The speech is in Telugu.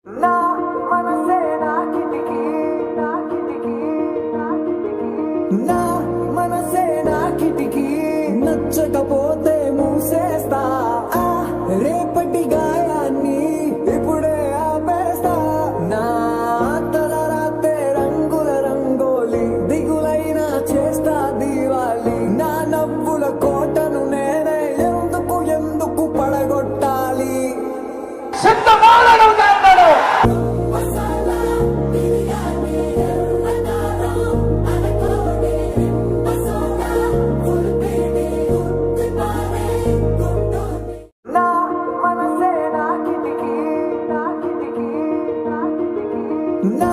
నా మనసే నా కిటికీ నా కిటికీ నా కిటికీ నా మనసే నా కిటికీ నచ్చకపోతే మూసేస్తా ఆ రేపటి గాయాన్ని ఇప్పుడే ఆపేస్తా నా తలరాతే రంగుల రంగోలి దిగులైనా చేస్తా దీవాలి నా నవ్వుల కోటను నేనే ఎందుకు ఎందుకు పడగొట్టాలి నా మనసే నా కిటికీ నా కిటికీ నా కిటికీ నా